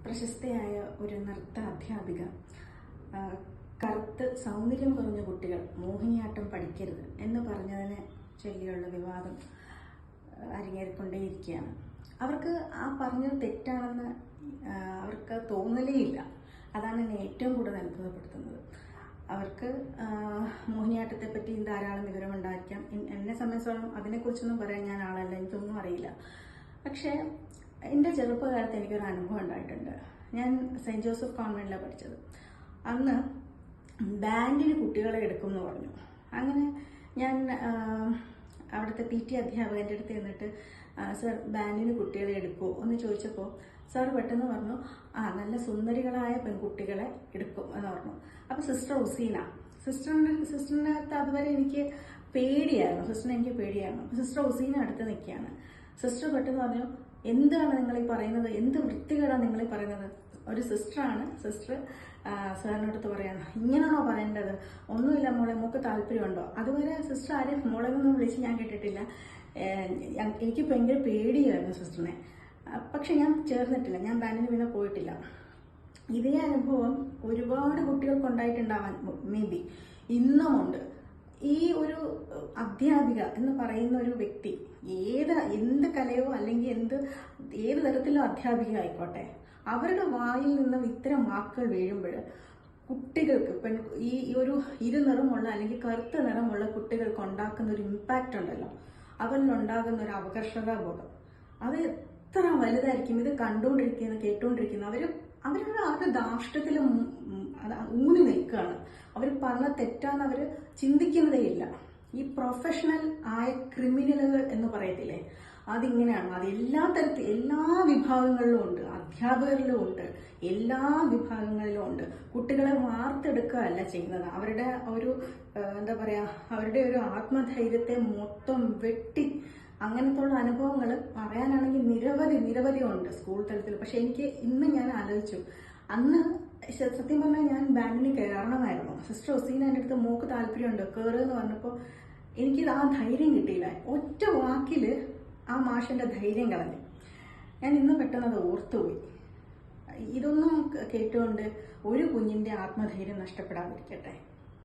പ്രശസ്തയായ ഒരു നൃത്ത അധ്യാപിക കറുത്ത് സൗന്ദര്യം കുറഞ്ഞ കുട്ടികൾ മോഹിനിയാട്ടം പഠിക്കരുത് എന്ന് പറഞ്ഞതിനെ ചൊല്ലിയുള്ള വിവാദം അരങ്ങേറിക്കൊണ്ടേയിരിക്കുകയാണ്. അവർക്ക് ആ പറഞ്ഞത് തെറ്റാണെന്ന് അവർക്ക് തോന്നലേ ഇല്ല. അതാണ് എന്നെ ഏറ്റവും കൂടുതൽ അത്ഭുതപ്പെടുത്തുന്നത്. അവർക്ക് മോഹിനിയാട്ടത്തെ പറ്റി ധാരാളം വിവരമുണ്ടായിരിക്കാം. എന്നെ സംബന്ധിച്ചോളം അതിനെക്കുറിച്ചൊന്നും പറയാൻ ഞാൻ ആളല്ല, എനിക്കൊന്നും അറിയില്ല. പക്ഷേ എൻ്റെ ചെറുപ്പകാലത്ത് എനിക്കൊരു അനുഭവം ഉണ്ടായിട്ടുണ്ട്. ഞാൻ സെൻറ്റ് ജോസഫ് കോൺവെന്റിലാണ് പഠിച്ചത്. അന്ന് ബാൻഡിന് കുട്ടികളെ എടുക്കും എന്ന് പറഞ്ഞു. അങ്ങനെ ഞാൻ അവിടുത്തെ PT അധ്യാപകൻ്റെ അടുത്ത് ചെന്നിട്ട് സർ ബാൻഡിന് കുട്ടികളെ എടുക്കുമോ എന്ന് ചോദിച്ചപ്പോൾ സാർ പെട്ടെന്ന് പറഞ്ഞു, നല്ല സുന്ദരികളായ പെൺകുട്ടികളെ എടുക്കും എന്ന് പറഞ്ഞു. അപ്പോൾ സിസ്റ്റർ ഉസീന, സിസ്റ്ററിൻ്റെ അടുത്ത് അതുവരെ എനിക്ക് പേടിയായിരുന്നു. സിസ്റ്റർ ഉസീന അടുത്ത് നിൽക്കുകയാണ്. സിസ്റ്റർ പെട്ടെന്ന് പറഞ്ഞു, എന്താണ് നിങ്ങൾ ഈ പറയുന്നത്? എന്ത് വൃത്തികേടാണ് നിങ്ങൾ ഈ പറയുന്നത്? ഒരു സിസ്റ്ററാണ്. സിസ്റ്റർ സാറിനടുത്ത് പറയാണ്, ഇങ്ങനെയാണോ പറയേണ്ടത്? ഒന്നുമില്ല മോളെ, മോക്ക് താല്പര്യമുണ്ടോ? അതുവരെ സിസ്റ്റർ ആരും മോളെ ഒന്നും വിളിച്ച് ഞാൻ കേട്ടിട്ടില്ല. എനിക്ക് ഭയങ്കര പേടിയായിരുന്നു സിസ്റ്ററിനെ. പക്ഷെ ഞാൻ ചേർന്നിട്ടില്ല, ഞാൻ ബാൻഡിന് പിന്നെ പോയിട്ടില്ല. ഇതേ അനുഭവം ഒരുപാട് കുട്ടികൾക്ക് ഉണ്ടായിട്ടുണ്ടാവാൻ മേ ബി ഇന്നുമുണ്ട്. ഈ ഒരു അധ്യാപിക എന്ന് പറയുന്ന ഒരു വ്യക്തി എന്ത് കലയോ അല്ലെങ്കിൽ ഏത് തരത്തിലോ അധ്യാപിക ആയിക്കോട്ടെ, അവരുടെ വായിൽ നിന്നും ഇത്തരം വാക്കുകൾ വീഴുമ്പോൾ കുട്ടികൾക്ക് ഈ ഒരു ഇരുനിറമുള്ള അല്ലെങ്കിൽ കറുത്ത നിറമുള്ള കുട്ടികൾക്ക് ഉണ്ടാക്കുന്ന ഒരു ഇമ്പാക്റ്റ് ഉണ്ടല്ലോ, അവരിലുണ്ടാകുന്ന ഒരു അപകർഷതാ ബോധം അത് എത്ര വലുതായിരിക്കും. ഇത് കേട്ടുകൊണ്ടിരിക്കുന്ന അവരുടെ ധാർഷ്ട്യത്തിൽ ഊന്നി നിൽക്കുകയാണ്. അവർ പറഞ്ഞ തെറ്റാന്ന് അവർ ചിന്തിക്കുന്നതേ ഇല്ല. ഈ പ്രൊഫഷണൽ ആയ ക്രിമിനലുകൾ എന്ന് പറയത്തില്ലേ, അതിങ്ങനെയാണ്. അത് എല്ലാ വിഭാഗങ്ങളിലും ഉണ്ട്, അധ്യാപകരിലും ഉണ്ട്, എല്ലാ വിഭാഗങ്ങളിലും ഉണ്ട്. കുട്ടികളെ വാർത്തെടുക്കുകയല്ല ചെയ്യുന്നത്, അവരുടെ ഒരു അവരുടെ ഒരു ആത്മധൈര്യത്തെ മൊത്തം വെട്ടി അങ്ങനത്തുള്ള അനുഭവങ്ങൾ പറയാനാണെങ്കിൽ നിരവധി ഉണ്ട് സ്കൂൾ തലത്തിൽ. പക്ഷെ ഇന്ന് ഞാൻ ആലോചിച്ചു, അന്ന് സത്യം പറഞ്ഞാൽ ഞാൻ ബാൻഡിന് കയറണമായിരുന്നു. സിസ്റ്റർ ഒസീന എൻ്റെ അടുത്ത് മോക്ക് താല്പര്യമുണ്ട് കയറുമെന്ന് പറഞ്ഞപ്പോൾ എനിക്ക് ആ ധൈര്യം കിട്ടിയില്ല. ഒറ്റ വാക്കിൽ ആ മാഷിന്റെ ധൈര്യം കളഞ്ഞു. ഞാൻ ഇന്ന് പെട്ടെന്ന് അത് ഓർത്തുപോയി. ഇതൊന്നും കേട്ടുകൊണ്ട് ഒരു കുഞ്ഞിന്റെ ആത്മധൈര്യം നഷ്ടപ്പെടാതിരിക്കട്ടെ.